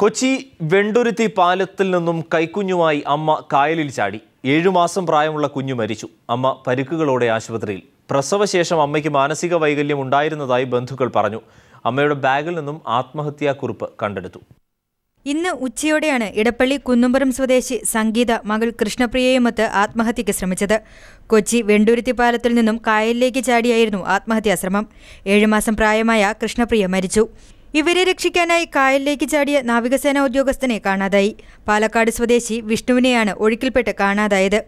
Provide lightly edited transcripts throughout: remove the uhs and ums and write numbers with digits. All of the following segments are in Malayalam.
കൊച്ചി വെണ്ടുരുത്തി പാലത്തിൽ നിന്നും കൈക്കുഞ്ഞുമായി അമ്മ കായലിൽ ചാടി. 7 മാസം പ്രായമുള്ള കുഞ്ഞു മരിച്ചു. അമ്മ പരിക്കുകളോടെ ആശുപത്രിയിൽ. പ്രസവശേഷം അമ്മയ്ക്ക് മാനസിക വൈകല്യം ഉണ്ടായിരുന്നതായി ബന്ധുക്കൾ പറഞ്ഞു. അമ്മയുടെ ബാഗിൽ നിന്നും ആത്മഹത്യാക്കുറിപ്പ് കണ്ടെടുത്തു. ഇന്ന് ഉച്ചയോടെയാണ് ഇടപ്പള്ളി കുന്നുംപുറം സ്വദേശി സംഗീത മകൾ കൃഷ്ണപ്രിയയുമൊത്ത് ആത്മഹത്യയ്ക്ക് ശ്രമിച്ചത്. കൊച്ചി വെണ്ടുരുത്തി പാലത്തിൽ നിന്നും കായലിലേക്ക് ചാടിയായിരുന്നു ആത്മഹത്യാശ്രമം. 7 മാസം പ്രായമായ കൃഷ്ണപ്രിയ മരിച്ചു. ഇവരെ രക്ഷിക്കാനായി കായലിലേക്ക് ചാടിയ നാവികസേന ഉദ്യോഗസ്ഥനെ കാണാതായി. പാലക്കാട് സ്വദേശി വിഷ്ണുവിനെയാണ് ഒഴുക്കിൽപ്പെട്ട് കാണാതായത്.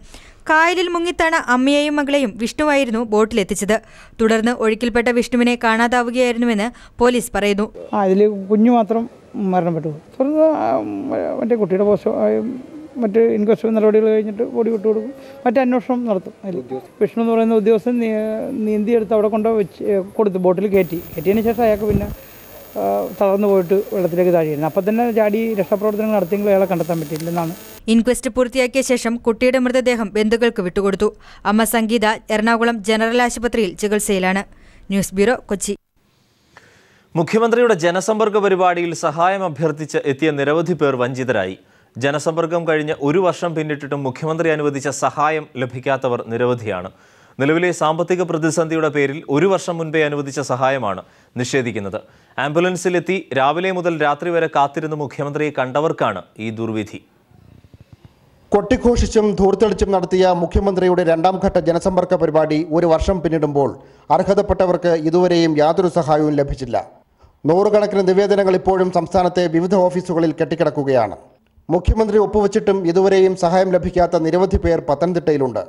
കായലിൽ മുങ്ങിത്താണ അമ്മയെയും മകളെയും വിഷ്ണുവായിരുന്നു ബോട്ടിലെത്തിച്ചത്. തുടർന്ന് ഒഴുക്കിൽപ്പെട്ട വിഷ്ണുവിനെ കാണാതാവുകയായിരുന്നുവെന്ന് പോലീസ് പറയുന്നു. അതിൽ കുഞ്ഞു മാത്രം മരണപ്പെട്ടു. മറ്റേ കുട്ടിയുടെ മറ്റ് ഇൻക്വസ്റ്റ് നടപടികൾ കഴിഞ്ഞിട്ട് ബോഡി വിട്ടുകൊടുക്കും. മറ്റേ അന്വേഷണം നടത്തും. അതിൽ വിഷ്ണു എന്ന് പറയുന്ന ഉദ്യോഗസ്ഥൻ നീന്തിയെടുത്ത് അവിടെ കൊണ്ട് കൊടുത്തു. ബോട്ടിൽ കയറ്റിയതിന് ശേഷം അയാൾക്ക് പിന്നെ തളർന്നു പോയിട്ട് വെള്ളത്തിലേക്ക് താഴെയായിരുന്നു. അപ്പം തന്നെ ചാടി രക്ഷാപ്രവർത്തനങ്ങൾ നടത്തിയെങ്കിലും അയാളെ കണ്ടെത്താൻ പറ്റിയില്ലെന്നാണ്. ഇൻക്വസ്റ്റ് പൂർത്തിയാക്കിയ ശേഷം കുട്ടിയുടെ മൃതദേഹം ബന്ധുക്കൾക്ക് വിട്ടുകൊടുത്തു. അമ്മ സംഗീത എറണാകുളം ജനറൽ ആശുപത്രിയിൽ ചികിത്സയിലാണ്. News bureau, Kochi. മുഖ്യമന്ത്രിയുടെ ജനസമ്പർക്ക പരിപാടിയിൽ സഹായം അഭ്യർത്ഥിച്ച് എത്തിയ നിരവധി പേർ വഞ്ചിതരായി. ജനസമ്പർക്കം കഴിഞ്ഞ് 1 വർഷം പിന്നിട്ടിട്ടും മുഖ്യമന്ത്രി അനുവദിച്ച സഹായം ലഭിക്കാത്തവർ നിരവധിയാണ്. നിലവിലെ സാമ്പത്തിക പ്രതിസന്ധിയുടെ പേരിൽ 1 വർഷം മുൻപേ അനുവദിച്ച സഹായമാണ് നിഷേധിക്കുന്നത്. ആംബുലൻസിലെത്തി രാവിലെ മുതൽ രാത്രി വരെ കാത്തിരുന്ന് മുഖ്യമന്ത്രിയെ കണ്ടവർക്കാണ് ഈ ദുർവിധി. കൊട്ടിഘോഷിച്ചും ധൂർത്തടിച്ചും നടത്തിയ മുഖ്യമന്ത്രിയുടെ 2ാം ഘട്ട ജനസമ്പർക്ക പരിപാടി 1 വർഷം പിന്നിടുമ്പോൾ അർഹതപ്പെട്ടവർക്ക് ഇതുവരെയും യാതൊരു സഹായവും ലഭിച്ചില്ല. 100 കണക്കിന് നിവേദനങ്ങൾ ഇപ്പോഴും സംസ്ഥാനത്തെ വിവിധ ഓഫീസുകളിൽ കെട്ടിക്കിടക്കുകയാണ്. മുഖ്യമന്ത്രി ഒപ്പുവെച്ചിട്ടും ഇതുവരെയും സഹായം ലഭിക്കാത്ത നിരവധി പേർ പത്തനംതിട്ടയിലുണ്ട്.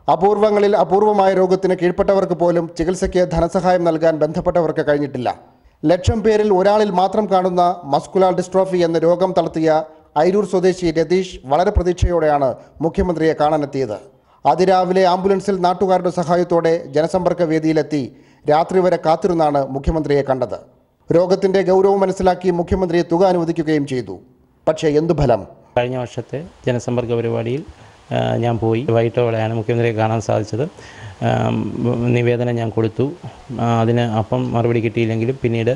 അപൂർവങ്ങളിൽ അപൂർവമായ രോഗത്തിന് കീഴ്പ്പെട്ടവർക്ക് പോലും ചികിത്സയ്ക്ക് ധനസഹായം നൽകാൻ ബന്ധപ്പെട്ടവർക്ക് കഴിഞ്ഞിട്ടില്ല. 1,00,000 പേരിൽ ഒരാളിൽ മാത്രം കാണുന്ന മസ്കുലാർ ഡിസ്ട്രോഫി എന്ന രോഗം തളർത്തിയ അയിരൂർ സ്വദേശി രതീഷ് വളരെ പ്രതീക്ഷയോടെയാണ് മുഖ്യമന്ത്രിയെ കാണാനെത്തിയത്. അതിരാവിലെ ആംബുലൻസിൽ നാട്ടുകാരുടെ സഹായത്തോടെ ജനസമ്പർക്ക വേദിയിലെത്തി രാത്രി വരെ കാത്തിരുന്നാണ് മുഖ്യമന്ത്രിയെ കണ്ടത്. രോഗത്തിന്റെ ഗൗരവം മനസ്സിലാക്കി മുഖ്യമന്ത്രി തുക അനുവദിക്കുകയും ചെയ്തു. പക്ഷേ എന്തു ഫലം? കഴിഞ്ഞ വർഷത്തെ ജനസമ്പർക്ക പരിപാടിയിൽ ഞാൻ പോയി. വൈകിട്ടോടെയാണ് മുഖ്യമന്ത്രിയെ കാണാൻ സാധിച്ചത്. നിവേദനം ഞാൻ കൊടുത്തു. അതിന് അപ്പം മറുപടി കിട്ടിയില്ലെങ്കിലും പിന്നീട്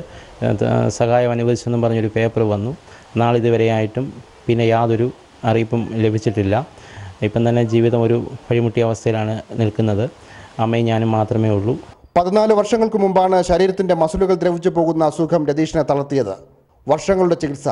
സഹായം അനുവദിച്ചെന്നും പറഞ്ഞൊരു പേപ്പർ വന്നു. നാളിതുവരെയായിട്ടും പിന്നെ യാതൊരു അറിയിപ്പും ലഭിച്ചിട്ടില്ല. ഇപ്പം തന്നെ ജീവിതം ഒരു വഴിമുട്ടിയ അവസ്ഥയിലാണ് നിൽക്കുന്നത്. അമ്മയും ഞാനും മാത്രമേ ഉള്ളൂ. 14 വർഷങ്ങൾക്ക് മുമ്പാണ് ശരീരത്തിൻ്റെ മസിലുകൾ ദ്രവിച്ചു പോകുന്ന അസുഖം രതീഷിനെ തളർത്തിയത്. വർഷങ്ങളുടെ ചികിത്സ.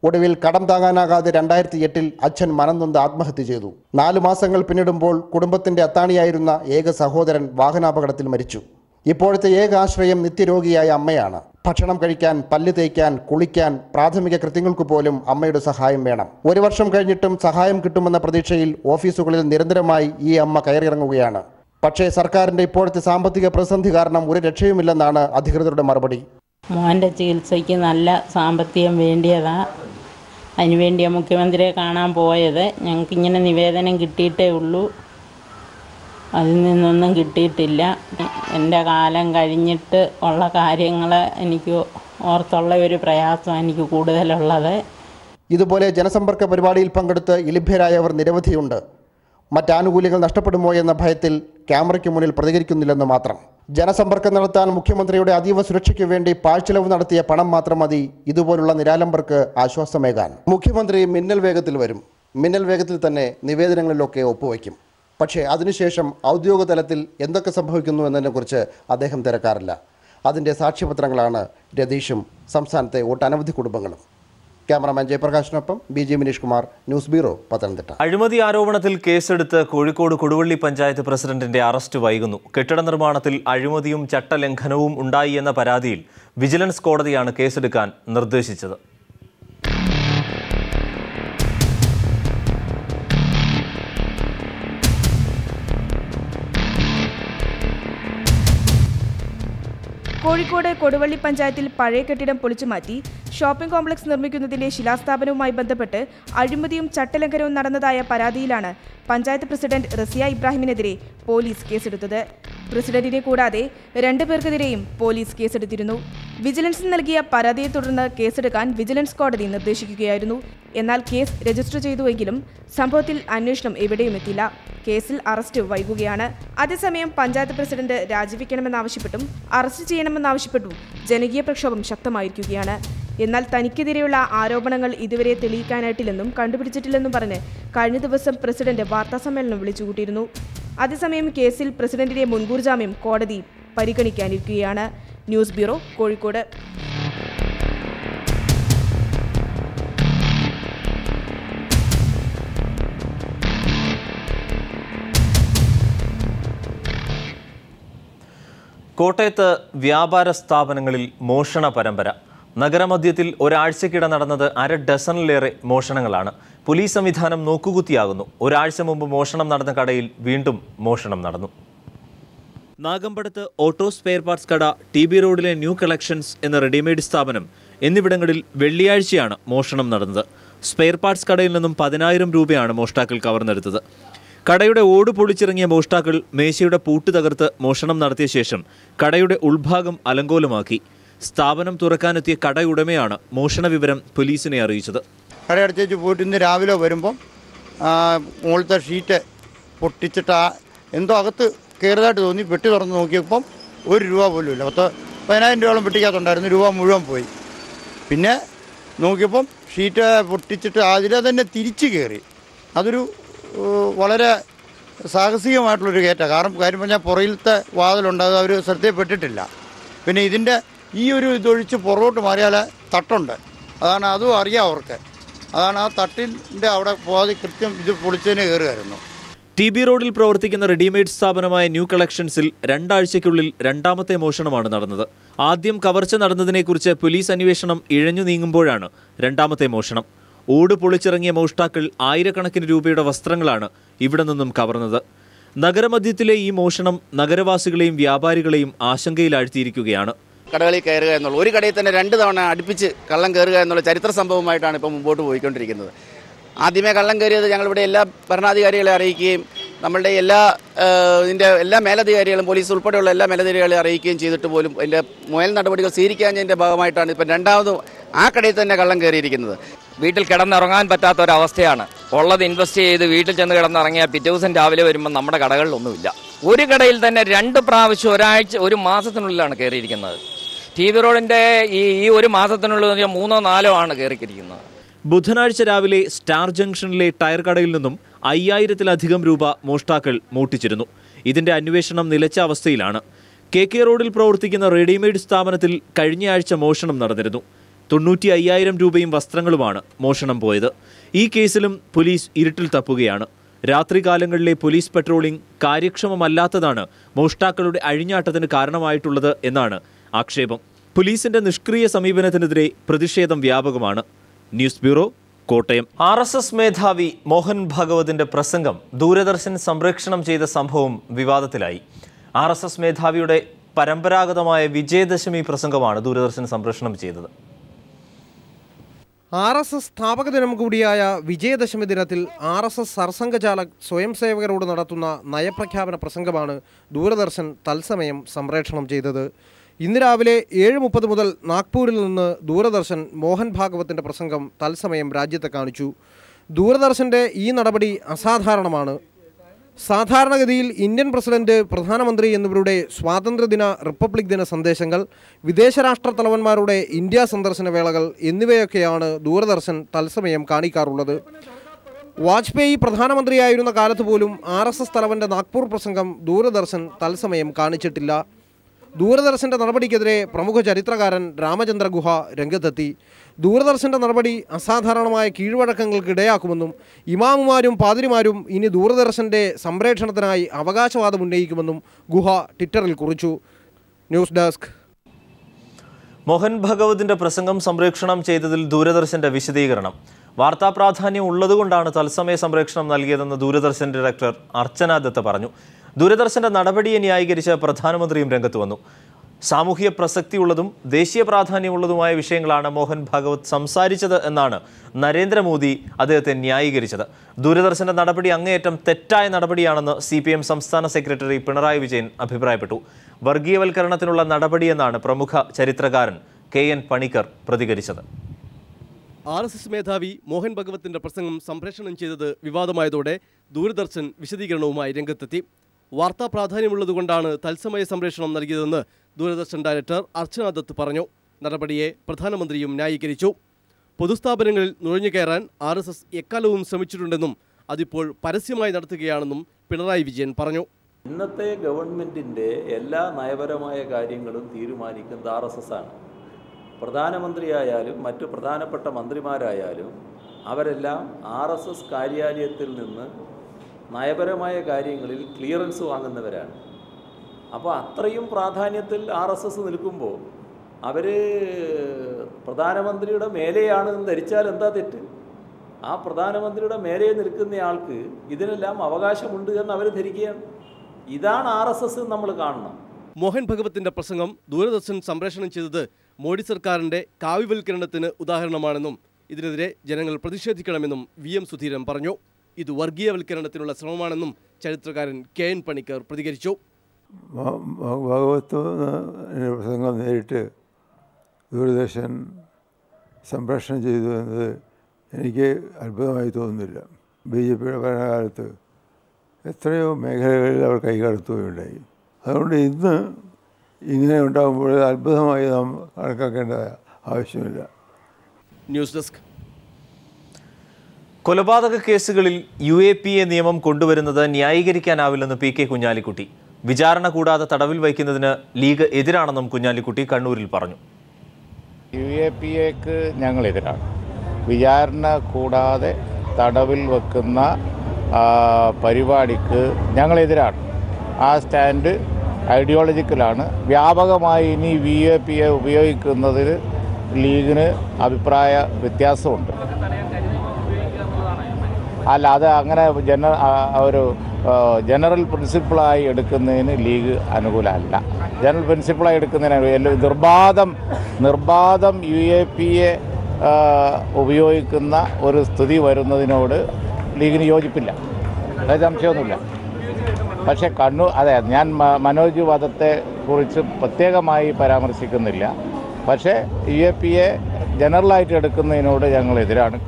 ഒടുവിൽ കടം താങ്ങാനാകാതെ 2008-ൽ അച്ഛൻ മനംനൊന്ത് ആത്മഹത്യ ചെയ്തു. 4 മാസങ്ങൾ പിന്നിടുമ്പോൾ കുടുംബത്തിൻ്റെ അത്താണിയായിരുന്ന ഏക സഹോദരൻ വാഹനാപകടത്തിൽ മരിച്ചു. ഇപ്പോഴത്തെ ഏക ആശ്രയം നിത്യരോഗിയായ അമ്മയാണ്. ഭക്ഷണം കഴിക്കാൻ, പല്ല് തേയ്ക്കാൻ, കുളിക്കാൻ, പ്രാഥമിക കൃത്യങ്ങൾക്ക് പോലും അമ്മയുടെ സഹായം വേണം. 1 വർഷം കഴിഞ്ഞിട്ടും സഹായം കിട്ടുമെന്ന പ്രതീക്ഷയിൽ ഓഫീസുകളിൽ നിരന്തരമായി ഈ അമ്മ കയറിയിറങ്ങുകയാണ്. പക്ഷേ സർക്കാരിൻ്റെ ഇപ്പോഴത്തെ സാമ്പത്തിക പ്രതിസന്ധി കാരണം ഒരു രക്ഷയുമില്ലെന്നാണ് അധികൃതരുടെ മറുപടി. മോൻ്റെ ചികിത്സയ്ക്ക് നല്ല സാമ്പത്തികം വേണ്ടിയതാണ്. അതിനുവേണ്ടിയാണ് മുഖ്യമന്ത്രിയെ കാണാൻ പോയത്. ഞങ്ങൾക്കിങ്ങനെ നിവേദനം കിട്ടിയിട്ടേ ഉള്ളൂ. അതിൽ നിന്നൊന്നും കിട്ടിയിട്ടില്ല. എൻ്റെ കാലം കഴിഞ്ഞിട്ട് ഉള്ള കാര്യങ്ങൾ എനിക്ക് ഓർത്തുള്ള ഒരു പ്രയാസം എനിക്ക് കൂടുതലുള്ളത്. ഇതുപോലെ ജനസമ്പർക്ക പരിപാടിയിൽ പങ്കെടുത്ത് ഇലഭ്യരായവർ നിരവധിയുണ്ട്. മറ്റാനുകൂല്യങ്ങൾ നഷ്ടപ്പെടുമോ എന്ന ഭയത്തിൽ ക്യാമറയ്ക്ക് മുന്നിൽ പ്രതികരിക്കുന്നില്ലെന്ന് മാത്രം. ജനസമ്പർക്കം നടത്താൻ മുഖ്യമന്ത്രിയുടെ അതീവ സുരക്ഷയ്ക്ക് വേണ്ടി പാഴ്ചെലവ് നടത്തിയ പണം മാത്രം മതി ഇതുപോലുള്ള നിരാലംബർക്ക് ആശ്വാസമേകാൻ. മുഖ്യമന്ത്രി മിന്നൽ വേഗത്തിൽ വരും. മിന്നൽ വേഗത്തിൽ തന്നെ നിവേദനങ്ങളിലൊക്കെ ഒപ്പുവയ്ക്കും. പക്ഷേ അതിനുശേഷം ഔദ്യോഗിക തലത്തിൽ എന്തൊക്കെ സംഭവിക്കുന്നു എന്നതിനെക്കുറിച്ച് അദ്ദേഹം തിരക്കാറില്ല. അതിൻ്റെ സാക്ഷ്യപത്രങ്ങളാണ് രതീഷും സംസ്ഥാനത്തെ ഒട്ടനവധി കുടുംബങ്ങളും. ക്യാമറമാൻ ജയപ്രകാശിനൊപ്പം BG Maneesh Kumar, news bureau, Pathanamthitta. അഴിമതി ആരോപണത്തിൽ കേസെടുത്ത് കോഴിക്കോട് കൊടുവള്ളി പഞ്ചായത്ത് പ്രസിഡന്റിന്റെ അറസ്റ്റ് വൈകുന്നു. കെട്ടിട നിർമ്മാണത്തിൽ അഴിമതിയും ചട്ടലംഘനവും ഉണ്ടായി എന്ന പരാതിയിൽ വിജിലൻസ് കോടതിയാണ് കേസെടുക്കാൻ നിർദ്ദേശിച്ചത്. കോഴിക്കോട് കൊടുവള്ളി പഞ്ചായത്തിൽ പഴയ കെട്ടിടം പൊളിച്ചുമാറ്റി ഷോപ്പിംഗ് കോംപ്ലക്സ് നിർമ്മിക്കുന്നതിന്റെ ശിലാസ്ഥാപനവുമായി ബന്ധപ്പെട്ട് അഴിമതിയും ചട്ടലംഘനവും നടന്നതായ പരാതിയിലാണ് പഞ്ചായത്ത് പ്രസിഡന്റ് റസിയ ഇബ്രാഹിമിനെതിരെ പോലീസ് കേസെടുത്തത്. പ്രസിഡന്റിനെ കൂടാതെ 2 പേർക്കെതിരെയും പോലീസ് കേസെടുത്തിരുന്നു. വിജിലൻസിന് നൽകിയ പരാതിയെ തുടർന്ന് കേസെടുക്കാൻ വിജിലൻസ് കോടതി നിർദ്ദേശിക്കുകയായിരുന്നു. എന്നാൽ കേസ് രജിസ്റ്റർ ചെയ്തുവെങ്കിലും സംഭവത്തിൽ അന്വേഷണം എവിടെയും എത്തില്ല. കേസിൽ അറസ്റ്റ് വൈകുകയാണ്. അതേസമയം പഞ്ചായത്ത് പ്രസിഡന്റ് രാജിവെക്കണമെന്നാവശ്യപ്പെട്ടും അറസ്റ്റ് ചെയ്യണമെന്നാവശ്യപ്പെട്ടും ജനകീയ പ്രക്ഷോഭം ശക്തമായിരിക്കുകയാണ്. എന്നാൽ തനിക്കെതിരെയുള്ള ആരോപണങ്ങൾ ഇതുവരെ തെളിയിക്കാനായിട്ടില്ലെന്നും കണ്ടുപിടിച്ചിട്ടില്ലെന്നും പറഞ്ഞ് കഴിഞ്ഞ ദിവസം പ്രസിഡന്റ് വാർത്താസമ്മേളനം വിളിച്ചുകൂട്ടിയിരുന്നു. അതേസമയം കേസിൽ പ്രസിഡന്റിന്റെ മുൻകൂർ ജാമ്യം കോടതി പരിഗണിക്കാനിരിക്കുകയാണ്. News bureau, Kozhikode. കോട്ടയത്ത് വ്യാപാര സ്ഥാപനങ്ങളിൽ മോഷണ പരമ്പര. നഗരമധ്യത്തിൽ ഒരാഴ്ചക്കിടെ നടന്നത് 1/2 ഡസനിലേറെ മോഷണങ്ങളാണ്. പോലീസ് സംവിധാനം നോക്കുകുത്തിയാകുന്നു. ഒരാഴ്ച മുമ്പ് മോഷണം നടന്ന കടയിൽ വീണ്ടും മോഷണം നടന്നു. നാഗമ്പടത്ത് ഓട്ടോ സ്പെയർ പാർട്സ് കട, TB റോഡിലെ ന്യൂ കളക്ഷൻസ് എന്ന റെഡിമെയ്ഡ് സ്ഥാപനം എന്നിവിടങ്ങളിൽ വെള്ളിയാഴ്ചയാണ് മോഷണം നടന്നത്. സ്പെയർ പാർട്സ് കടയിൽ നിന്നും 10,000 രൂപയാണ് മോഷ്ടാക്കൾ കവർന്നെടുത്തത്. കടയുടെ ഓട് പൊളിച്ചിറങ്ങിയ മോഷ്ടാക്കൾ മേശയുടെ പൂട്ട് തകർത്ത് മോഷണം നടത്തിയ ശേഷം കടയുടെ ഉൾഭാഗം അലങ്കോലമാക്കി. സ്ഥാപനം തുറക്കാനെത്തിയ കടയുടമയാണ് മോഷണ വിവരം പോലീസിനെ അറിയിച്ചത്. കടയടച്ചു പോയിട്ട് ഇന്ന് രാവിലെ വരുമ്പം മുകളിലത്തെ ഷീറ്റ് പൊട്ടിച്ചിട്ട് എന്തോ അകത്ത് കയറിയതായിട്ട് തോന്നി. പെട്ടി തുറന്ന് നോക്കിയപ്പം 1 രൂപ പോലും ഇല്ല. 10,000 രൂപയോളം പെട്ടിക്കകത്തുണ്ടായിരുന്നു. രൂപ മുഴുവൻ പോയി. പിന്നെ നോക്കിയപ്പം ഷീറ്റ് പൊട്ടിച്ചിട്ട് അതിലെ തന്നെ തിരിച്ച് കയറി. അതൊരു വളരെ സാഹസികമായിട്ടുള്ളൊരു കാര്യം പറഞ്ഞാൽ പുറയിലത്തെ വാതിലുണ്ടാകുക അവർ ശ്രദ്ധയിൽപ്പെട്ടിട്ടില്ല. പിന്നെ ഇതിൻ്റെ ഈ ഒരു ഇതൊഴിച്ച് പുറകോട്ട് മാറിയാൽ തട്ടുണ്ട്. അതും അറിയാം അവർക്ക്. ആ തട്ടിൻ്റെ അവിടെ പോകാതെ കൃത്യം ഇത് പൊളിച്ചതിന് കയറുമായിരുന്നു. TB റോഡിൽ പ്രവർത്തിക്കുന്ന റെഡിമെയ്ഡ് സ്ഥാപനമായ ന്യൂ കളക്ഷൻസിൽ 2 ആഴ്ചയ്ക്കുള്ളിൽ രണ്ടാമത്തെ മോഷണമാണ് നടന്നത്. ആദ്യം കവർച്ച നടന്നതിനെക്കുറിച്ച് പോലീസ് അന്വേഷണം ഇഴഞ്ഞു നീങ്ങുമ്പോഴാണ് രണ്ടാമത്തെ മോഷണം. ഓട് പൊളിച്ചിറങ്ങിയ മോഷ്ടാക്കൾ ആയിരക്കണക്കിന് രൂപയുടെ വസ്ത്രങ്ങളാണ് ഇവിടെ നിന്നും കവർന്നത്. നഗരമധ്യത്തിലെ ഈ മോഷണം നഗരവാസികളെയും വ്യാപാരികളെയും ആശങ്കയിലാഴ്ത്തിയിരിക്കുകയാണ്. കടകളിൽ കയറുക എന്നുള്ള, ഒരു കടയിൽ തന്നെ 2 തവണ അടുപ്പിച്ച് കള്ളം കയറുക എന്നുള്ള ചരിത്ര സംഭവമായിട്ടാണ് ഇപ്പോൾ മുമ്പോട്ട് പോയിക്കൊണ്ടിരിക്കുന്നത്. ആദ്യമേ കള്ളം കയറിയത് ഞങ്ങളിവിടെ എല്ലാ ഭരണാധികാരികളെ അറിയിക്കുകയും നമ്മളുടെ എല്ലാ മേലധികാരികളും പോലീസ് ഉൾപ്പെടെയുള്ള എല്ലാ മേലധികാരികളെ അറിയിക്കുകയും ചെയ്തിട്ട് പോലും അതിൻ്റെ മുയൽ നടപടികൾ സ്വീകരിക്കാഞ്ഞതിൻ്റെ ഭാഗമായിട്ടാണ് ഇപ്പം രണ്ടാമതും ആ കടയിൽ തന്നെ കള്ളം കയറിയിരിക്കുന്നത്. വീട്ടിൽ കിടന്നിറങ്ങാൻ പറ്റാത്ത ഒരവസ്ഥയാണ് ഉള്ളത്. ഇൻവെസ്റ്റ് ചെയ്ത് വീട്ടിൽ ചെന്ന് കിടന്നിറങ്ങിയാൽ പിറ്റേ ദിവസം രാവിലെ വരുമ്പോൾ നമ്മുടെ കടകളിലൊന്നുമില്ല. ഒരു കടയിൽ തന്നെ 2 പ്രാവശ്യം ഒരു മാസത്തിനുള്ളിലാണ് കയറിയിരിക്കുന്നത്. TB റോഡിൻ്റെ ഈ ഒരു മാസത്തിനുള്ളിൽ 3-4 ആണ് കയറിയിരിക്കുന്നത്. ബുധനാഴ്ച രാവിലെ സ്റ്റാർ ജംഗ്ഷനിലെ ടയർ കടയിൽ നിന്നും 5000-ലധികം രൂപ മോഷ്ടാക്കൾ മോഷ്ടിച്ചിരുന്നു. ഇതിന്റെ അന്വേഷണം നിലച്ച അവസ്ഥയിലാണ്. KK റോഡിൽ പ്രവർത്തിക്കുന്ന റെഡിമെയ്ഡ് സ്ഥാപനത്തിൽ കഴിഞ്ഞയാഴ്ച മോഷണം നടന്നിരുന്നു. 95,000 രൂപയും വസ്ത്രങ്ങളുമാണ് മോഷണം പോയത്. ഈ കേസിലും പോലീസ് ഇരുട്ടിൽ തപ്പുകയാണ്. രാത്രികാലങ്ങളിലെ പോലീസ് പട്രോളിംഗ് കാര്യക്ഷമമല്ലാത്തതാണ് മോഷ്ടാക്കളുടെ അഴിഞ്ഞാട്ടത്തിന് കാരണമായിട്ടുള്ളത് എന്നാണ് ആക്ഷേപം. പോലീസിന്റെ നിഷ്ക്രിയ സമീപനത്തിനെതിരെ പ്രതിഷേധം വ്യാപകമാണ്. News bureau, Kottayam. RSS മേധാവി മോഹൻ ഭാഗവതിന്റെ പ്രസംഗം ദൂരദർശൻ സംപ്രേഷണം ചെയ്ത സംഭവം വിവാദത്തിലായി. RSS മേധാവിയുടെ പരമ്പരാഗതമായ വിജയദശമി പ്രസംഗമാണ് ദൂരദർശൻ സംപ്രേഷണം ചെയ്തത്. RSS സ്ഥാപക ദിനം കൂടിയായ വിജയദശമി ദിനത്തിൽ RSS സർസംഘചാലക് സ്വയം സേവകരോട് നടത്തുന്ന നയപ്രഖ്യാപന പ്രസംഗമാണ് ദൂരദർശൻ തത്സമയം സംപ്രേഷണം ചെയ്തത്. ഇന്ന് രാവിലെ 7:30 മുതൽ നാഗ്പൂരിൽ നിന്ന് ദൂരദർശൻ മോഹൻ ഭാഗവത്തിൻ്റെ പ്രസംഗം തത്സമയം രാജ്യത്തെ കാണിച്ചു. ദൂരദർശൻ്റെ ഈ നടപടി അസാധാരണമാണ്. സാധാരണഗതിയിൽ ഇന്ത്യൻ പ്രസിഡന്റ്, പ്രധാനമന്ത്രി എന്നിവരുടെ സ്വാതന്ത്ര്യദിന, റിപ്പബ്ലിക് ദിന സന്ദേശങ്ങൾ, വിദേശ രാഷ്ട്ര തലവന്മാരുടെ ഇന്ത്യ സന്ദർശന വേളകൾ എന്നിവയൊക്കെയാണ് ദൂരദർശൻ തത്സമയം കാണിക്കാറുള്ളത്. വാജ്പേയി പ്രധാനമന്ത്രിയായിരുന്ന കാലത്ത് പോലും RSS തലവൻ്റെ നാഗ്പൂർ പ്രസംഗം ദൂരദർശൻ തത്സമയം കാണിച്ചിട്ടില്ല. ദൂരദർശൻ്റെ നടപടിക്കെതിരെ പ്രമുഖ ചരിത്രകാരൻ രാമചന്ദ്ര ഗുഹ രംഗത്തെത്തി. ദൂരദർശന്റെ നടപടി അസാധാരണമായ കീഴ്വഴക്കങ്ങൾക്ക് ഇടയാക്കുമെന്നും ഇമാമുമാരും പാതിരിമാരും ഇനി ദൂരദർശന്റെ സംപ്രേഷണത്തിനായി അവകാശവാദം ഉന്നയിക്കുമെന്നും ഗുഹ ട്വിറ്ററിൽ കുറിച്ചു. News desk. മോഹൻ ഭഗവതിന്റെ പ്രസംഗം സംപ്രേഷണം ചെയ്തതിൽ ദൂരദർശന്റെ വിശദീകരണം. വാർത്താ പ്രാധാന്യം ഉള്ളതുകൊണ്ടാണ് തത്സമയ സംപ്രേഷണം നൽകിയതെന്ന് ദൂരദർശൻ ഡയറക്ടർ അർച്ചന ദത്ത് പറഞ്ഞു. ദൂരദർശന്റെ നടപടിയെ ന്യായീകരിച്ച് പ്രധാനമന്ത്രിയും രംഗത്ത് വന്നു. സാമൂഹ്യ പ്രസക്തിയുള്ളതും ദേശീയ പ്രാധാന്യമുള്ളതുമായ വിഷയങ്ങളാണ് മോഹൻ ഭാഗവത് സംസാരിച്ചത് എന്നാണ് നരേന്ദ്രമോദി അദ്ദേഹത്തെ ന്യായീകരിച്ചത്. ദൂരദർശന്റെ നടപടി അങ്ങേയറ്റം തെറ്റായ നടപടിയാണെന്ന് CPM സംസ്ഥാന സെക്രട്ടറി പിണറായി വിജയൻ അഭിപ്രായപ്പെട്ടു. വർഗീയവൽക്കരണത്തിനുള്ള നടപടിയെന്നാണ് പ്രമുഖ ചരിത്രകാരൻ KN പണിക്കർ പ്രതികരിച്ചത്. RSS മേധാവി മോഹൻ ഭഗവത്തിന്റെ പ്രസംഗം സംപ്രേഷണം ചെയ്തത് വിവാദമായതോടെ ദൂരദർശൻ വിശദീകരണവുമായി രംഗത്തെത്തി. വാർത്താ പ്രാധാന്യമുള്ളതുകൊണ്ടാണ് തത്സമയ സംപ്രേഷണം നൽകിയതെന്ന് ദൂരദർശൻ ഡയറക്ടർ അർച്ചന ദത്ത് പറഞ്ഞു. നടപടിയെ പ്രധാനമന്ത്രിയും ന്യായീകരിച്ചു. പൊതുസ്ഥാപനങ്ങളിൽ നുഴഞ്ഞുകയറാൻ RSS എക്കാലവും ശ്രമിച്ചിട്ടുണ്ടെന്നും അതിപ്പോൾ പരസ്യമായി നടത്തുകയാണെന്നും പിണറായി വിജയൻ പറഞ്ഞു. ഇന്നത്തെ ഗവൺമെൻറ്റിൻ്റെ എല്ലാ നയപരമായ കാര്യങ്ങളും തീരുമാനിക്കുന്നത് RSS ആണ്. പ്രധാനമന്ത്രിയായാലും മറ്റു പ്രധാനപ്പെട്ട മന്ത്രിമാരായാലും അവരെല്ലാം RSS കാര്യാലയത്തിൽ നിന്ന് നയപരമായ കാര്യങ്ങളിൽ ക്ലിയറൻസ് വാങ്ങുന്നവരാണ്. അപ്പോൾ അത്രയും പ്രാധാന്യത്തിൽ RSS നിൽക്കുമ്പോൾ അവർ പ്രധാനമന്ത്രിയുടെ മേലെയാണെന്ന് ധരിച്ചാൽ എന്താ തെറ്റ്? ആ പ്രധാനമന്ത്രിയുടെ മേലെ നിൽക്കുന്നയാൾക്ക് ഇതിനെല്ലാം അവകാശമുണ്ട് എന്ന് അവർ ധരിക്കുകയാണ്. ഇതാണ് RSS നമ്മൾ കാണണം. മോഹൻ ഭഗവത്തിന്റെ പ്രസംഗം ദൂരദർശൻ സംപ്രേഷണം ചെയ്തത് മോഡി സർക്കാരിന്റെ കാവ്യവൽക്കരണത്തിന് ഉദാഹരണമാണെന്നും ഇതിനെതിരെ ജനങ്ങൾ പ്രതിഷേധിക്കണമെന്നും VM സുധീരൻ പറഞ്ഞു. ഇത് വർഗീയവൽക്കരണത്തിനുള്ള ശ്രമമാണെന്നും ചരിത്രകാരൻ KN പണിക്കർ പ്രതികരിച്ചു. ഭാഗവത്ത് പ്രസംഗം നേരിട്ട് ദൂരദർശൻ സംപ്രേഷണം ചെയ്തു എന്നത് എനിക്ക് അത്ഭുതമായി തോന്നുന്നില്ല. BJPയുടെ ഭരണകാലത്ത് എത്രയോ മേഖലകളിൽ അവർ കൈകടത്തുകയുണ്ടായി. അതുകൊണ്ട് ഇന്ന് ഇങ്ങനെ ഉണ്ടാകുമ്പോൾ അത്ഭുതമായി നാം കണക്കാക്കേണ്ട ആവശ്യമില്ല. News desk. കൊലപാതക കേസുകളിൽ UAPA നിയമം കൊണ്ടുവരുന്നത് ന്യായീകരിക്കാനാവില്ലെന്ന് PK കുഞ്ഞാലിക്കുട്ടി. വിചാരണ കൂടാതെ തടവിൽ വയ്ക്കുന്നതിന് ലീഗ് എതിരാണെന്നും കുഞ്ഞാലിക്കുട്ടി കണ്ണൂരിൽ പറഞ്ഞു. UAPAക്ക് ഞങ്ങളെതിരാണ്. വിചാരണ കൂടാതെ തടവിൽ വെക്കുന്ന പരിപാടിക്ക് ഞങ്ങളെതിരാണ്. ആ സ്റ്റാൻഡ് ഐഡിയോളജിക്കലാണ്. വ്യാപകമായി ഇനി UAPA ഉപയോഗിക്കുന്നതിൽ ലീഗിന് അഭിപ്രായ വ്യത്യാസമുണ്ട്. അല്ല, അത് അങ്ങനെ ഒരു ജനറൽ പ്രിൻസിപ്പിളായി എടുക്കുന്നതിന് ലീഗ് അനുകൂലമല്ല. ജനറൽ പ്രിൻസിപ്പിളായി എടുക്കുന്നതിന് നിർബാധം UAPA ഉപയോഗിക്കുന്ന ഒരു സ്ഥിതി വരുന്നതിനോട് ലീഗിന് യോജിപ്പില്ല. അത് സംശയമൊന്നുമില്ല. പക്ഷേ ഞാൻ മനോജ് വധത്തെ കുറിച്ച് പ്രത്യേകമായി പരാമർശിക്കുന്നില്ല. പക്ഷേ UAPA ജനറലായിട്ട് എടുക്കുന്നതിനോട് ഞങ്ങൾ എതിരാണ്.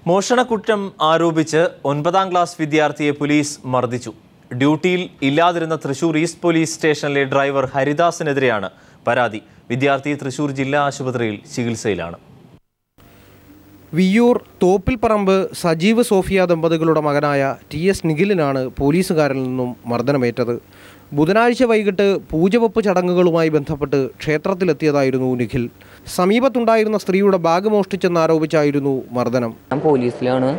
മോഷണക്കുറ്റം ആരോപിച്ച് 9ാം ക്ലാസ് വിദ്യാർത്ഥിയെ പോലീസ് മർദ്ദിച്ചു. ഡ്യൂട്ടിയിൽ ഇല്ലാതിരുന്ന തൃശൂർ ഈസ്റ്റ് പോലീസ് സ്റ്റേഷനിലെ ഡ്രൈവർ ഹരിദാസിനെതിരെയാണ് പരാതി. വിദ്യാർത്ഥി തൃശൂർ ജില്ലാ ആശുപത്രിയിൽ ചികിത്സയിലാണ്. വിയ്യൂർ തോപ്പിൽപ്പറമ്പ് സജീവ് സോഫിയ ദമ്പതികളുടെ മകനായ TS നിഖിലിനാണ് പോലീസുകാരിൽ നിന്നും മർദ്ദനമേറ്റത്. ബുധനാഴ്ച വൈകിട്ട് പൂജവെപ്പ് ചടങ്ങുകളുമായി ബന്ധപ്പെട്ട് ക്ഷേത്രത്തിലെത്തിയതായിരുന്നു നിഖിൽ. സമീപത്തുണ്ടായിരുന്ന സ്ത്രീയുടെ ബാഗ് മോഷ്ടിച്ചെന്നാരോപിച്ചായിരുന്നു മർദ്ദനം. ഞാൻ പോലീസിലാണ്,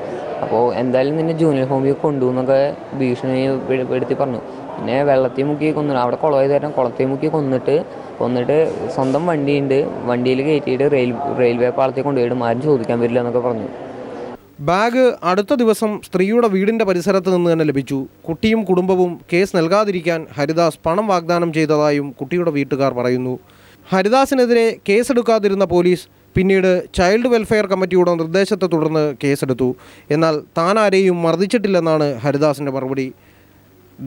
അപ്പോൾ എന്തായാലും നിന്നെ ജൂനിയർ ഹോമിൽ കൊണ്ടുവന്നൊക്കെ ഭീഷണിപ്പെടുത്തി പറഞ്ഞു. പിന്നെ വെള്ളത്തിൽ മുക്കി കൊന്നു. അവിടെ കുളമായി തരാൻ കുളത്തിൽ മുക്കി കൊന്നിട്ട് സ്വന്തം വണ്ടിയുണ്ട്, വണ്ടിയിൽ കയറ്റിയിട്ട് റെയിൽവേ പാളത്തിൽ കൊണ്ടുപോയിട്ട് ആരും ചോദിക്കാൻ പറ്റില്ല എന്നൊക്കെ പറഞ്ഞു. ബാഗ് അടുത്ത ദിവസം സ്ത്രീയുടെ വീടിൻ്റെ പരിസരത്ത് നിന്ന് തന്നെ ലഭിച്ചു. കുട്ടിയും കുടുംബവും കേസ് നൽകാതിരിക്കാൻ ഹരിദാസ് പണം വാഗ്ദാനം ചെയ്തതായും കുട്ടിയുടെ വീട്ടുകാർ പറയുന്നു. ഹരിദാസിനെതിരെ കേസെടുക്കാതിരുന്ന പോലീസ് പിന്നീട് ചൈൽഡ് വെൽഫെയർ കമ്മിറ്റിയുടെ നിർദ്ദേശത്തെ തുടർന്ന് കേസെടുത്തു. എന്നാൽ താൻ ആരെയും മർദ്ദിച്ചിട്ടില്ലെന്നാണ് ഹരിദാസിൻ്റെ മറുപടി.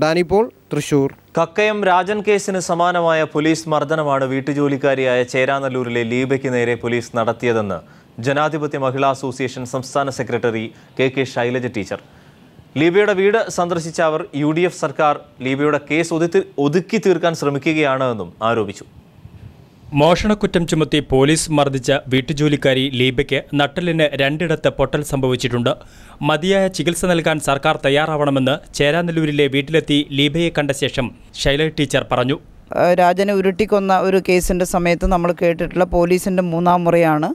ഡാനി പോൾ, തൃശൂർ. കക്കയം രാജൻ കേസിന് സമാനമായ പോലീസ് മർദ്ദനമാണ് വീട്ടുജോലിക്കാരിയായ ചേരാനല്ലൂരിലെ ലീബയ്ക്ക് നേരെ പോലീസ് നടത്തിയതെന്ന് ജനാധിപത്യ മഹിളാ അസോസിയേഷൻ സംസ്ഥാന സെക്രട്ടറി KK ശൈലജ ടീച്ചർ. ലീബയുടെ വീട് സന്ദർശിച്ച അവർ UDF സർക്കാർ ലീബയുടെ കേസ് ഒതുക്കി തീർക്കാൻ ശ്രമിക്കുകയാണെന്നും ആരോപിച്ചു. മോഷണക്കുറ്റം ചുമത്തി പോലീസ് മർദ്ദിച്ച വീട്ടുജോലിക്കാരി ലീബയ്ക്ക് നട്ടലിന് 2 പൊട്ടൽ സംഭവിച്ചിട്ടുണ്ട്. മതിയായ ചികിത്സ നൽകാൻ സർക്കാർ തയ്യാറാവണമെന്ന് ചേരാനല്ലൂരിലെ വീട്ടിലെത്തി ലീബയെ കണ്ട ശേഷം ശൈലജ ടീച്ചർ പറഞ്ഞു. രാജനെ ഉരുട്ടിക്കൊന്ന ഒരു കേസിൻ്റെ സമയത്ത് നമ്മൾ കേട്ടിട്ടുള്ള പോലീസിൻ്റെ 3ാം മുറയാണ്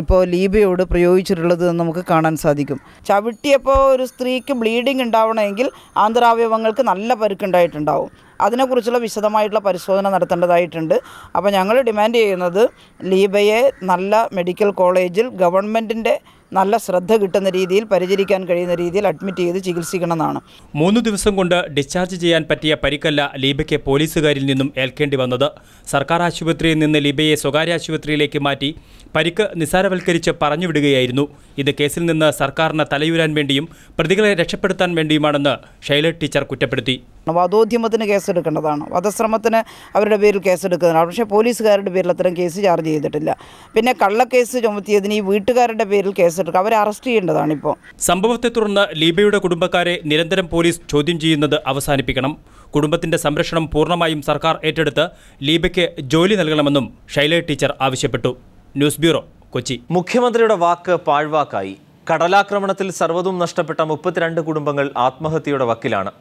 ഇപ്പോൾ ലീബയോട് പ്രയോഗിച്ചിട്ടുള്ളത് എന്ന് നമുക്ക് കാണാൻ സാധിക്കും. ചവിട്ടിയപ്പോൾ ഒരു സ്ത്രീക്ക് ബ്ലീഡിങ് ഉണ്ടാവണമെങ്കിൽ ആന്തരാവയവങ്ങൾക്ക് നല്ല പരുക്കുണ്ടായിട്ടുണ്ടാവും. അതിനെക്കുറിച്ചുള്ള വിശദമായിട്ടുള്ള പരിശോധന നടത്തേണ്ടതായിട്ടുണ്ട്. അപ്പോൾ ഞങ്ങൾ ഡിമാൻഡ് ചെയ്യുന്നത് ലീബയെ നല്ല മെഡിക്കൽ കോളേജിൽ ഗവൺമെൻറ്റിൻ്റെ നല്ല ശ്രദ്ധ കിട്ടുന്ന രീതിയിൽ പരിചരിക്കാൻ കഴിയുന്ന രീതിയിൽ അഡ്മിറ്റ് ചെയ്ത് ചികിത്സിക്കണമെന്നാണ്. 3 ദിവസം കൊണ്ട് ഡിസ്ചാർജ് ചെയ്യാൻ പറ്റിയ പരിക്കല്ല ലീബയ്ക്ക് പോലീസുകാരിൽ നിന്നും ഏൽക്കേണ്ടി വന്നത്. സർക്കാർ ആശുപത്രിയിൽ നിന്ന് ലീബയെ സ്വകാര്യ ആശുപത്രിയിലേക്ക് മാറ്റി പരിക്ക് നിസ്സാരവൽക്കരിച്ച് പറഞ്ഞുവിടുകയായിരുന്നു. ഇത് കേസിൽ നിന്ന് സർക്കാരിന് തലയൂരാൻ വേണ്ടിയും പ്രതികളെ രക്ഷപ്പെടുത്താൻ വേണ്ടിയുമാണെന്ന് ശൈലജ ടീച്ചർ കുറ്റപ്പെടുത്തി. വധോദ്യമത്തിന് കേസെടുക്കേണ്ടതാണ്, വധശ്രമത്തിന് അവരുടെ പേരിൽ കേസെടുക്കുന്നതാണ്. പക്ഷേ പോലീസുകാരുടെ പേരിൽ അത്തരം കേസ് ചാർജ് ചെയ്തിട്ടില്ല. പിന്നെ കള്ളക്കേസ് ചുമത്തിയതിന് ഈ വീട്ടുകാരുടെ പേരിൽ കേസെടുക്കുക, അവരെ അറസ്റ്റ് ചെയ്യേണ്ടതാണ്. ഇപ്പോൾ സംഭവത്തെ തുടർന്ന് ലീബയുടെ കുടുംബക്കാരെ നിരന്തരം പോലീസ് ചോദ്യം ചെയ്യുന്നത് അവസാനിപ്പിക്കണം. കുടുംബത്തിന്റെ സംരക്ഷണം പൂർണ്ണമായും സർക്കാർ ഏറ്റെടുത്ത് ലീബയ്ക്ക് ജോലി നൽകണമെന്നും ഷൈല ടീച്ചർ ആവശ്യപ്പെട്ടു. News bureau, Kochi. മുഖ്യമന്ത്രിയുടെ വാക്ക് പാഴ്വാക്കായി. കടലാക്രമണത്തിൽ സർവ്വതും നഷ്ടപ്പെട്ട 32 കുടുംബങ്ങൾ ആത്മഹത്യയുടെ വക്കിലാണ്.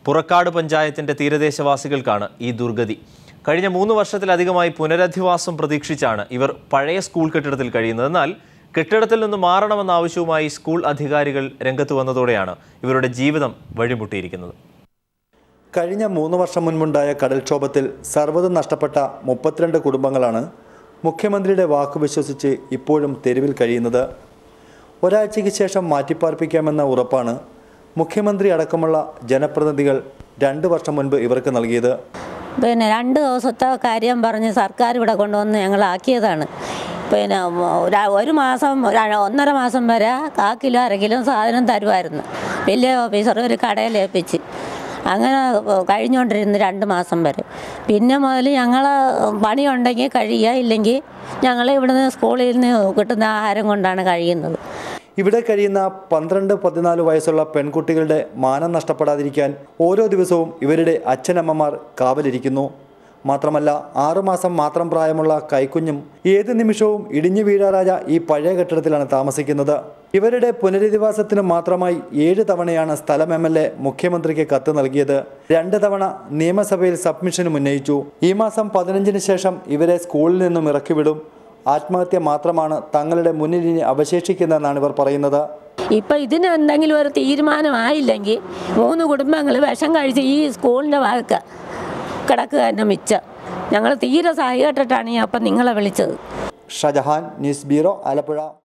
പുറക്കാട് പഞ്ചായത്തിന്റെ തീരദേശവാസികൾക്കാണ് ഈ ദുർഗതി. കഴിഞ്ഞ 3 വർഷത്തിലധികമായി പുനരധിവാസം പ്രതീക്ഷിച്ചാണ് ഇവർ പഴയ സ്കൂൾ കെട്ടിടത്തിൽ കഴിയുന്നത്. എന്നാൽ കെട്ടിടത്തിൽ നിന്ന് മാറണമെന്ന ആവശ്യവുമായി സ്കൂൾ അധികാരികൾ രംഗത്ത് വന്നതോടെയാണ് ഇവരുടെ ജീവിതം വഴിമുട്ടിയിരിക്കുന്നത്. കഴിഞ്ഞ 3 വർഷം മുൻപുണ്ടായ കടൽക്ഷോഭത്തിൽ സർവ്വതും നഷ്ടപ്പെട്ട 32 കുടുംബങ്ങളാണ് മുഖ്യമന്ത്രിയുടെ വാക്ക് വിശ്വസിച്ച് ഇപ്പോഴും തെരുവിൽ കഴിയുന്നത്. ഒരാഴ്ചയ്ക്ക് ശേഷം മാറ്റിപ്പാർപ്പിക്കാമെന്ന ഉറപ്പാണ് മുഖ്യമന്ത്രി അടക്കമുള്ള ജനപ്രതിനിധികൾ 2 വർഷം മുൻപ് ഇവർക്ക് നൽകിയത്. പിന്നെ 2 ദിവസത്തെ കാര്യം പറഞ്ഞ് സർക്കാർ ഇവിടെ കൊണ്ടുവന്ന് ഞങ്ങളാക്കിയതാണ്. പിന്നെ 1 മാസം 1.5 മാസം വരെ 1 കിലോ 1/2 കിലോ സാധനം തരുമായിരുന്നു. വലിയ ഓഫീസർ ഒരു കടയിൽ ഏൽപ്പിച്ച് അങ്ങനെ കഴിഞ്ഞുകൊണ്ടിരുന്നു 2 മാസം വരെ. പിന്നെ മുതൽ ഞങ്ങൾ പണിയുണ്ടെങ്കിൽ കഴിയുക, ഇല്ലെങ്കിൽ ഞങ്ങൾ ഇവിടുന്ന് സ്കൂളിൽ നിന്ന് കിട്ടുന്ന ആഹാരം കൊണ്ടാണ് കഴിയുന്നത്. ഇവിടെ കഴിയുന്ന 12-14 വയസ്സുള്ള പെൺകുട്ടികളുടെ മാനം നഷ്ടപ്പെടാതിരിക്കാൻ ഓരോ ദിവസവും ഇവരുടെ അച്ഛനമ്മമാർ കാവലിരിക്കുന്നു. മാത്രമല്ല 6 മാസം മാത്രം പ്രായമുള്ള കൈക്കുഞ്ഞും ഏത് നിമിഷവും ഇടിഞ്ഞു വീഴാറായ ഈ പഴയ കെട്ടിടത്തിലാണ് താമസിക്കുന്നത്. ഇവരുടെ പുനരധിവാസത്തിന് മാത്രമായി 7 തവണയാണ് സ്ഥലം MLA മുഖ്യമന്ത്രിക്ക് കത്ത് നൽകിയത്. 2 തവണ നിയമസഭയിൽ സബ്മിഷനും ഉന്നയിച്ചു. ഈ മാസം 15-ന് ശേഷം ഇവരെ സ്കൂളിൽ നിന്നും ഇറക്കിവിടും. ആത്മഹത്യ മാത്രമാണ് തങ്ങളുടെ മുന്നിൽ ഇനി അവശേഷിക്കുന്നതെന്നാണ് ഇവർ പറയുന്നത്. ഇപ്പം ഇതിന് എന്തെങ്കിലും ഒരു തീരുമാനമായില്ലെങ്കിൽ 3 കുടുംബങ്ങൾ വിഷം കഴിച്ച് ഈ സ്കൂളിൻ്റെ ഭാഗത്ത് കിടക്കുക തന്നെ മിച്ചം. ഞങ്ങൾ തീരെ സഹായിട്ടിട്ടാണ് അപ്പം നിങ്ങളെ വിളിച്ചത്. Shajahan, news bureau, Alappuzha.